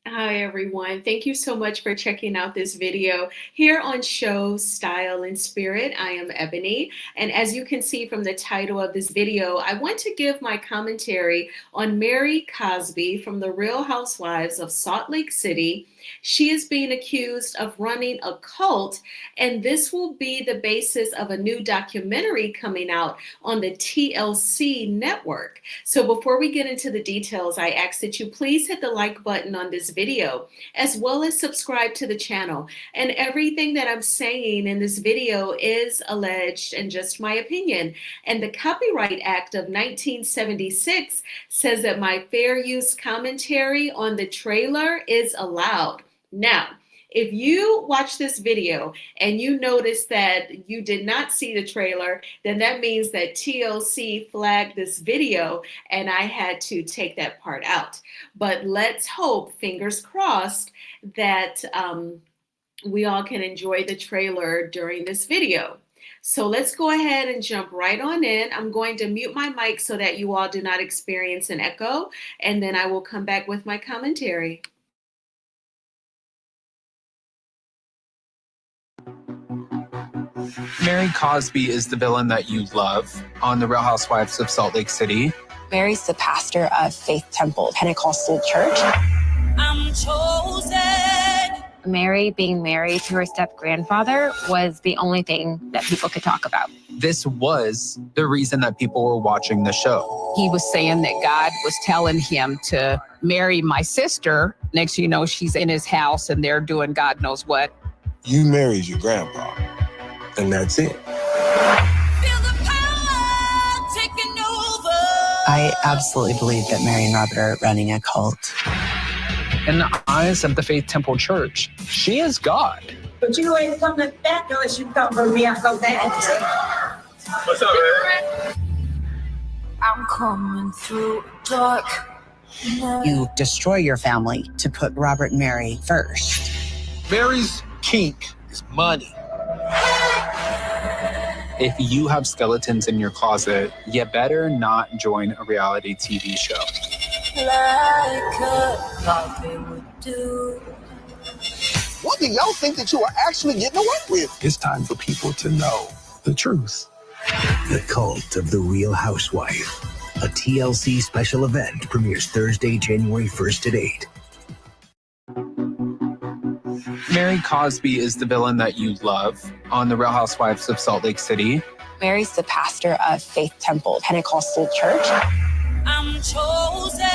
Hi, everyone. Thank you so much for checking out this video here on Show Style and Spirit. I am Ebony, and as you can see from the title of this video, I want to give my commentary on Mary Cosby from the Real Housewives of Salt Lake City. She is being accused of running a cult, and this will be the basis of a new documentary coming out on the TLC network. So before we get into the details, I ask that you please hit the like button on this video, as well as subscribe to the channel. And everything that I'm saying in this video is alleged and just my opinion. And the Copyright Act of 1976 says that my fair use commentary on the trailer is allowed. Now, if you watch this video and you notice that you did not see the trailer, then that means that TLC flagged this video and I had to take that part out. But let's hope, fingers crossed, that we all can enjoy the trailer during this video. So let's go ahead and jump right on in. I'm going to mute my mic so that you all do not experience an echo, and then I will come back with my commentary. Mary Cosby is the villain that you love on The Real Housewives of Salt Lake City. Mary's the pastor of Faith Temple Pentecostal Church. I'm chosen. Mary being married to her step-grandfather was the only thing that people could talk about. This was the reason that people were watching the show. He was saying that God was telling him to marry my sister. Next thing you know, she's in his house and they're doing God knows what. You married your grandpa, and that's it. Feel the power taking over. I absolutely believe that Mary and Robert are running a cult. In the eyes of the Faith Temple Church, she is God. But you ain't coming back unless you come for me. I go back. What's up, man? I'm coming through dark. You destroy your family to put Robert and Mary first. Mary's kink is money. If you have skeletons in your closet, you better not join a reality TV show. Like a puppy would do. What do y'all think that you are actually getting away with? It's time for people to know the truth. The Cult of the Real Housewife. A TLC special event premieres Thursday, January 1st at 8. Mary Cosby is the villain that you love on The Real Housewives of Salt Lake City. Mary's the pastor of Faith Temple Pentecostal Church. I'm chosen.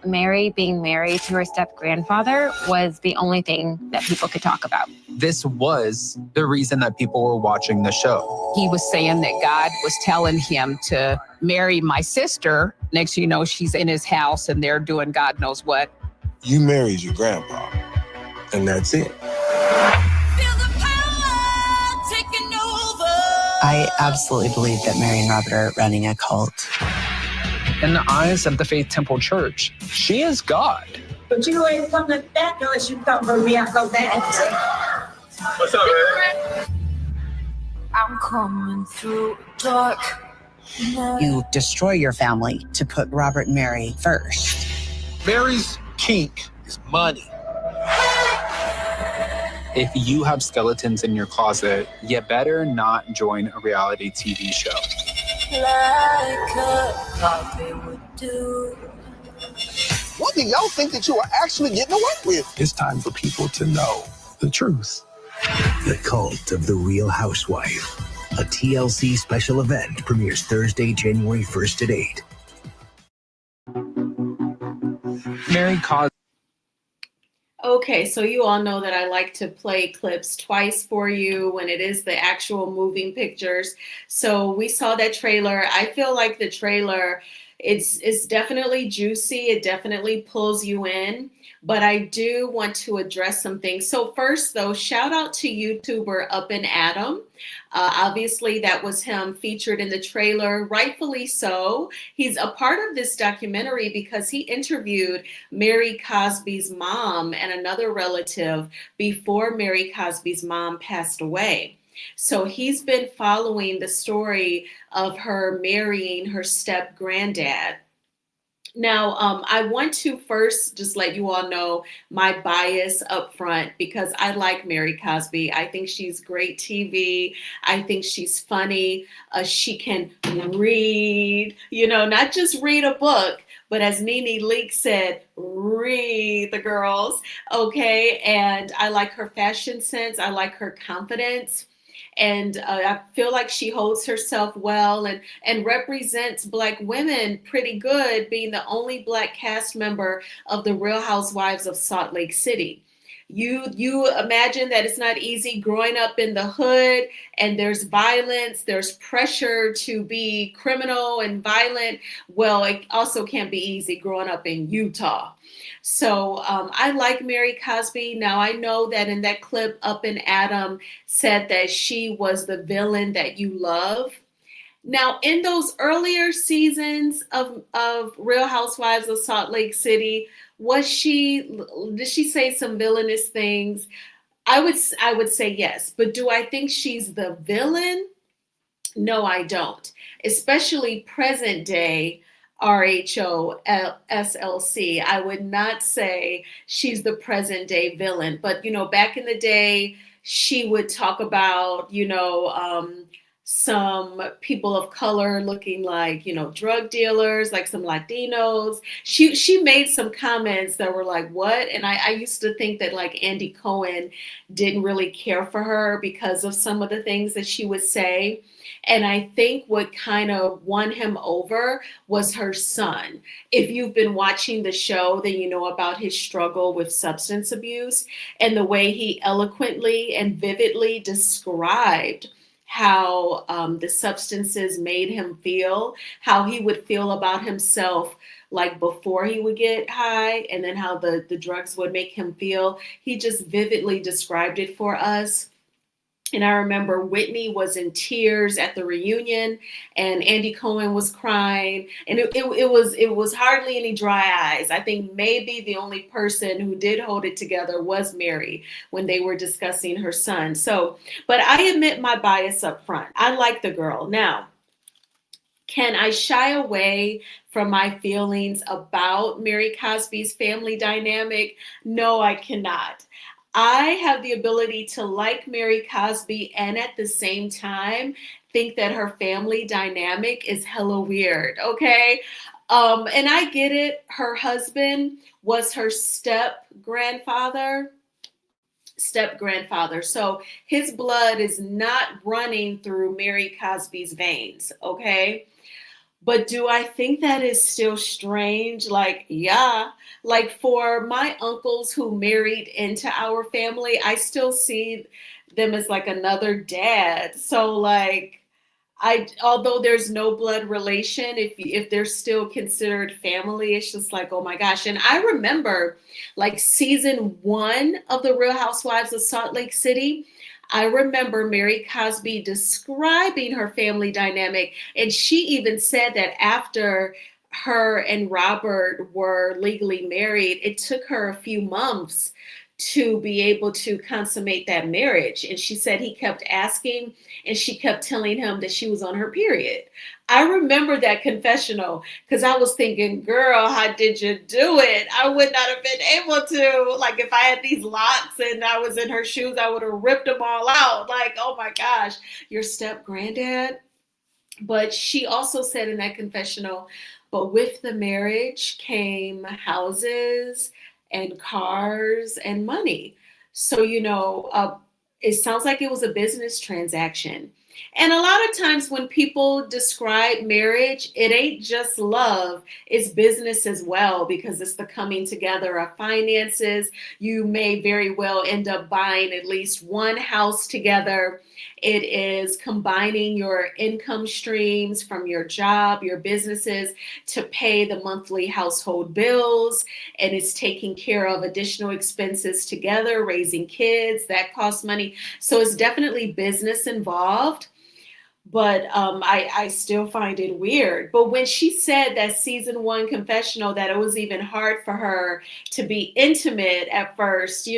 Mary being married to her step-grandfather was the only thing that people could talk about. This was the reason that people were watching the show. He was saying that God was telling him to marry my sister. Next thing you know, she's in his house and they're doing God knows what. You married your grandpa, and that's it. Feel the power taking over. I absolutely believe that Mary and Robert are running a cult. In the eyes of the Faith Temple Church, she is God. But you ain't coming back unless you come for me. I go back. What's up, man? I'm coming through dark. You destroy your family to put Robert and Mary first. Mary's kink is money. If you have skeletons in your closet, you better not join a reality TV show. Like a puppy would do. What do y'all think that you are actually getting away with? It's time for people to know the truth. The Cult of the Real Housewife. A TLC special event premieres Thursday, January 1st at 8. Mary Cosby. Okay, so you all know that I like to play clips twice for you when it is the actual moving pictures. So we saw that trailer. I feel like the trailer, it's definitely juicy. It definitely pulls you in. But I do want to address some things. So first, though, shout out to YouTuber Up and Adam. Obviously, that was him featured in the trailer, rightfully so. He's a part of this documentary because he interviewed Mary Cosby's mom and another relative before Mary Cosby's mom passed away. So he's been following the story of her marrying her step-granddad. Now, I want to first just let you all know my bias up front because I like Mary Cosby. I think she's great TV. I think she's funny. She can read, not just read a book, but as Nene Leakes said, read the girls. Okay. And I like her fashion sense. I like her confidence. And I feel like she holds herself well and represents Black women pretty good, being the only Black cast member of the Real Housewives of Salt Lake City. You imagine that it's not easy growing up in the hood, and there's violence, there's pressure to be criminal and violent. Well, it also can't be easy growing up in Utah. So I like Mary Cosby. Now I know that in that clip, Up and Adam said that she was the villain that you love. Now, in those earlier seasons of Real Housewives of Salt Lake City, did she say some villainous things? I would say yes, but do I think she's the villain? No, I don't. Especially present day RHOSLC. I would not say she's the present day villain, but back in the day, she would talk about, some people of color looking like, drug dealers, like some Latinos. She made some comments that were like, what? And I used to think that like Andy Cohen didn't really care for her because of some of the things that she would say. And I think what kind of won him over was her son. If you've been watching the show, then you know about his struggle with substance abuse and the way he eloquently and vividly described how the substances made him feel, how he would feel about himself like before he would get high, and then how the drugs would make him feel. He just vividly described it for us. And I remember Whitney was in tears at the reunion, and Andy Cohen was crying, and it was hardly any dry eyes. I think maybe the only person who did hold it together was Mary when they were discussing her son. So, but I admit my bias up front. I like the girl. Now, can I shy away from my feelings about Mary Cosby's family dynamic? No, I cannot. I have the ability to like Mary Cosby and at the same time think that her family dynamic is hella weird, okay? And I get it. Her husband was her step-grandfather. So his blood is not running through Mary Cosby's veins, okay? But do I think that is still strange? Like, yeah. Like for my uncles who married into our family, I still see them as like another dad. So like, although there's no blood relation, if they're still considered family, it's just like, oh my gosh. And I remember like season 1 of The Real Housewives of Salt Lake City. I remember Mary Cosby describing her family dynamic, and she even said that after her and Robert were legally married, it took her a few months to be able to consummate that marriage. And she said he kept asking, and she kept telling him that she was on her period. I remember that confessional because I was thinking, girl, how did you do it? I would not have been able to. Like if I had these locks and I was in her shoes, I would have ripped them all out. Like, oh my gosh, your step granddad. But she also said in that confessional, but with the marriage came houses and cars and money. So, it sounds like it was a business transaction. And a lot of times when people describe marriage, it ain't just love, it's business as well, because it's the coming together of finances. You may very well end up buying at least one house together. It is combining your income streams from your job, your businesses, to pay the monthly household bills. And it's taking care of additional expenses together, raising kids, that costs money. So it's definitely business involved. But I still find it weird. But when she said that season 1 confessional, that it was even hard for her to be intimate at first,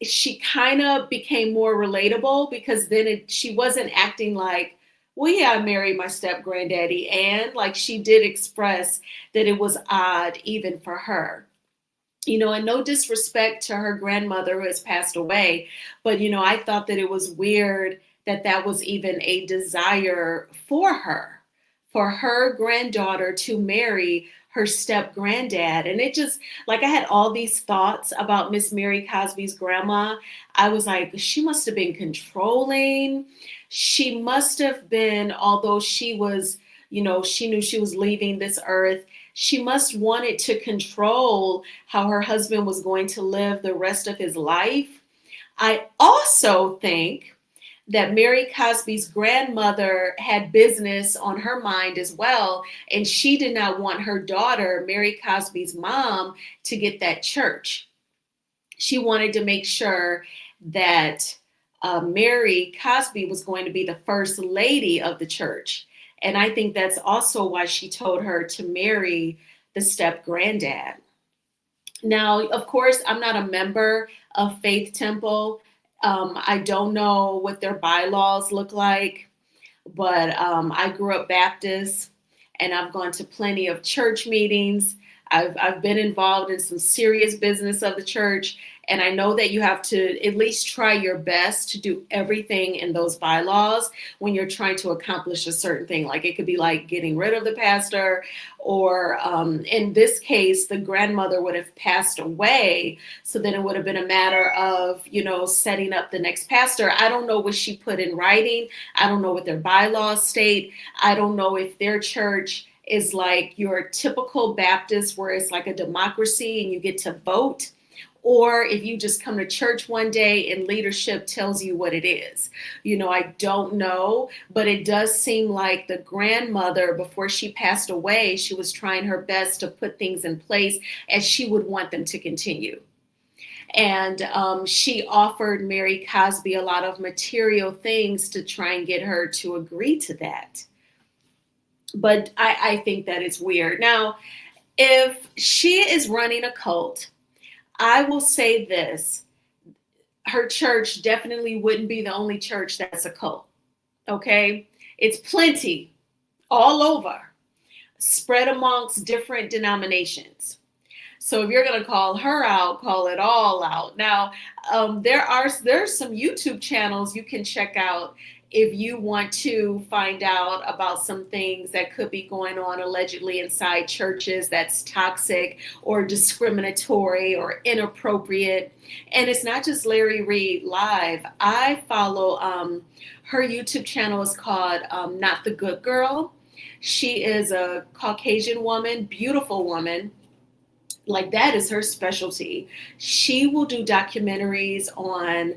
she kind of became more relatable because then she wasn't acting like well, yeah, I married my step granddaddy. And like she did express that it was odd even for her. And no disrespect to her grandmother who has passed away, but, I thought that it was weird that that was even a desire for her granddaughter to marry her step granddad. And it just, like, I had all these thoughts about Miss Mary Cosby's grandma. I was like, she must have been controlling. She must have been, although she was, she knew she was leaving this earth, she must wanted to control how her husband was going to live the rest of his life. I also think that Mary Cosby's grandmother had business on her mind as well, and she did not want her daughter, Mary Cosby's mom, to get that church. She wanted to make sure that Mary Cosby was going to be the first lady of the church. And I think that's also why she told her to marry the step granddad. Now, of course, I'm not a member of Faith Temple. I don't know what their bylaws look like, but I grew up Baptist and I've gone to plenty of church meetings. I've been involved in some serious business of the church. And I know that you have to at least try your best to do everything in those bylaws when you're trying to accomplish a certain thing. Like it could be like getting rid of the pastor, or in this case, the grandmother would have passed away. So then it would have been a matter of, setting up the next pastor. I don't know what she put in writing. I don't know what their bylaws state. I don't know if their church is like your typical Baptist where it's like a democracy and you get to vote, or if you just come to church one day and leadership tells you what it is. I don't know, but it does seem like the grandmother, before she passed away, she was trying her best to put things in place as she would want them to continue. And she offered Mary Cosby a lot of material things to try and get her to agree to that. But I think that is weird. Now, if she is running a cult, I will say this. Her church definitely wouldn't be the only church that's a cult. Okay? It's plenty all over, spread amongst different denominations. So if you're going to call her out, call it all out. Now, there's some YouTube channels you can check out if you want to find out about some things that could be going on allegedly inside churches that's toxic or discriminatory or inappropriate. And it's not just Larry Reed Live. I follow her YouTube channel is called Not the Good Girl. She is a Caucasian woman, beautiful woman. Like that is her specialty. She will do documentaries on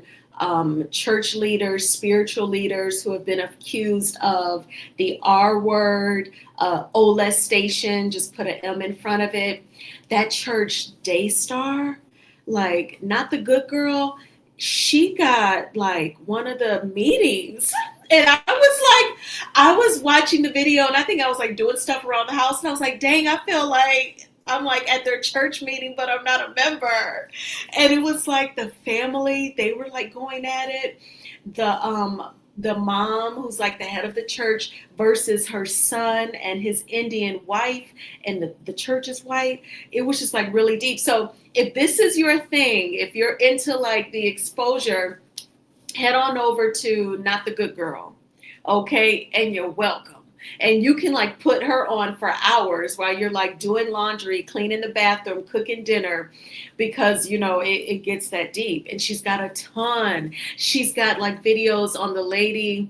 church leaders, spiritual leaders who have been accused of the R word, molestation, just put an M in front of it. That church Daystar, like Not the Good Girl, she got like one of the meetings. And I was watching the video and I think I was like doing stuff around the house and I was like, dang, I feel like I'm like at their church meeting, but I'm not a member. And it was like the family, they were like going at it. The mom who's like the head of the church versus her son and his Indian wife, and the church is white. It was just like really deep. So if this is your thing, if you're into like the exposure, head on over to Not the Good Girl. Okay. And you're welcome. And you can like put her on for hours while you're like doing laundry, cleaning the bathroom, cooking dinner, because, it gets that deep. And she's got a ton. She's got like videos on the lady,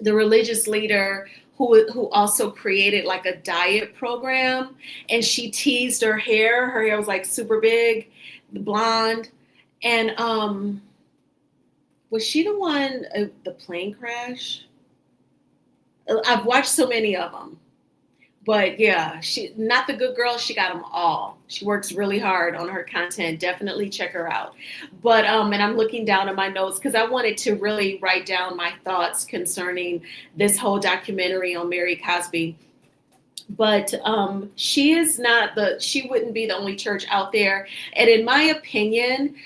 the religious leader who also created like a diet program. And she teased her hair. Her hair was like super big, blonde. And was she the one, the plane crash? I've watched so many of them, but yeah, she Not the Good Girl. She got them all. She works really hard on her content. Definitely check her out. But and I'm looking down at my notes because I wanted to really write down my thoughts concerning this whole documentary on Mary Cosby. But she wouldn't be the only church out there. And in my opinion,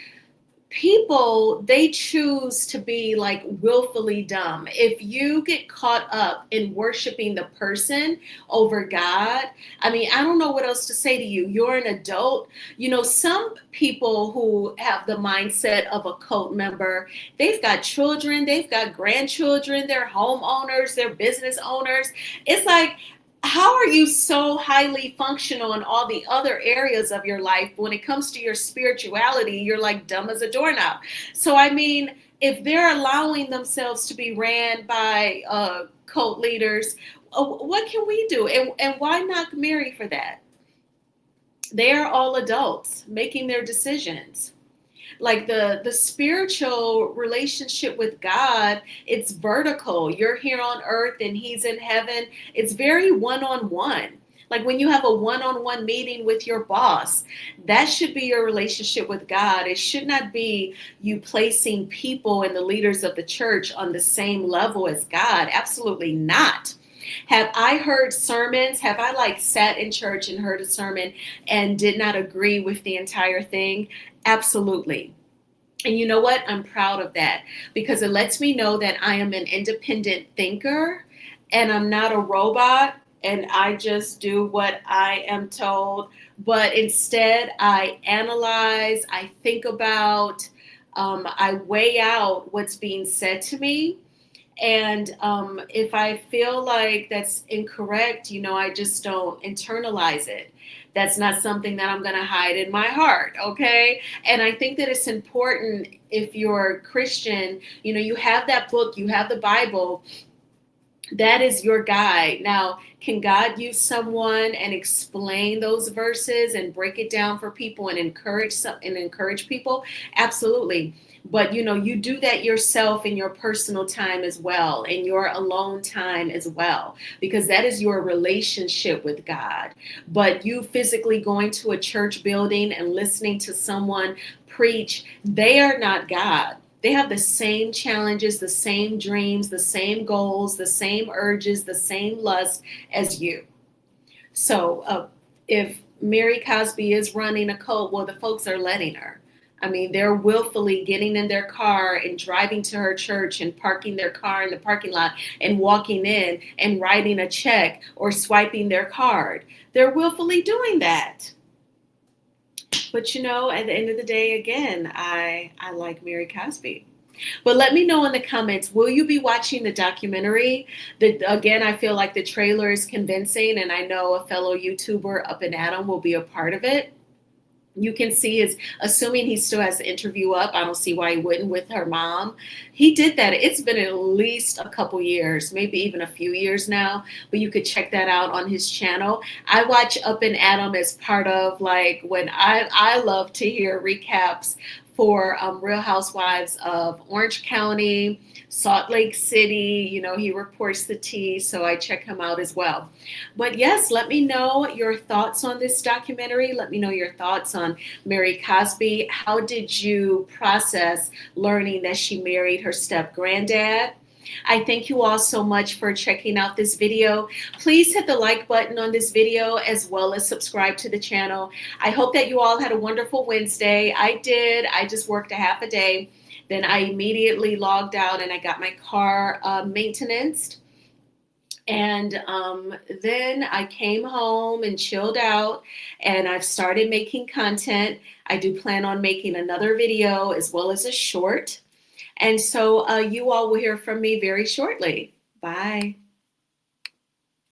people, they choose to be like willfully dumb. If you get caught up in worshiping the person over God, I mean, I don't know what else to say to you. You're an adult. You know, some people who have the mindset of a cult member, they've got children, they've got grandchildren, they're homeowners, they're business owners. It's like, how are you so highly functional in all the other areas of your life? When it comes to your spirituality, you're like dumb as a doorknob. So, I mean, if they're allowing themselves to be ran by cult leaders, what can we do? And why knock Mary for that? They are all adults making their decisions. Like the spiritual relationship with God, it's vertical. You're here on earth and he's in heaven. It's very one-on-one. Like when you have a one-on-one meeting with your boss, that should be your relationship with God. It should not be you placing people and the leaders of the church on the same level as God. Absolutely not. Have I heard sermons? Have I like sat in church and heard a sermon and did not agree with the entire thing? Absolutely. And you know what? I'm proud of that because it lets me know that I am an independent thinker and I'm not a robot and I just do what I am told. But instead, I analyze, I think about, I weigh out what's being said to me. And if I feel like that's incorrect, you know, I just don't internalize it. That's not something that I'm going to hide in my heart. Okay. And I think that it's important if you're a Christian, you know, you have that book, you have the Bible. That is your guide. Now, can God use someone and explain those verses and break it down for people and encourage people? Absolutely. But you know, you do that yourself in your personal time as well, in your alone time as well, because that is your relationship with God. But you physically going to a church building and listening to someone preach, they are not God. They have the same challenges, the same dreams, the same goals, the same urges, the same lust as you. So if Mary Cosby is running a cult, well, the folks are letting her. I mean, they're willfully getting in their car and driving to her church and parking their car in the parking lot and walking in and writing a check or swiping their card. They're willfully doing that. But, you know, at the end of the day, again, I like Mary Cosby. But let me know in the comments, will you be watching the documentary? Again, I feel like the trailer is convincing, and I know a fellow YouTuber, Up and Adam, will be a part of it. You can see is assuming he still has the interview up. I don't see why he wouldn't with her mom. He did that. It's been at least a couple years, maybe even a few years now, but you could check that out on his channel. I watch Up and Adam as part of like when I love to hear recaps for Real Housewives of Orange County, Salt Lake City. You know, he reports the tea, so I check him out as well. But yes, let me know your thoughts on this documentary. Let me know your thoughts on Mary Cosby. How did you process learning that she married her step-granddad? I thank you all so much for checking out this video. Please hit the like button on this video as well as subscribe to the channel. I hope that you all had a wonderful Wednesday. I did. I just worked a half a day. Then I immediately logged out and I got my car maintenanced. And then I came home and chilled out and I've started making content. I do plan on making another video as well as a short. And so you all will hear from me very shortly. Bye.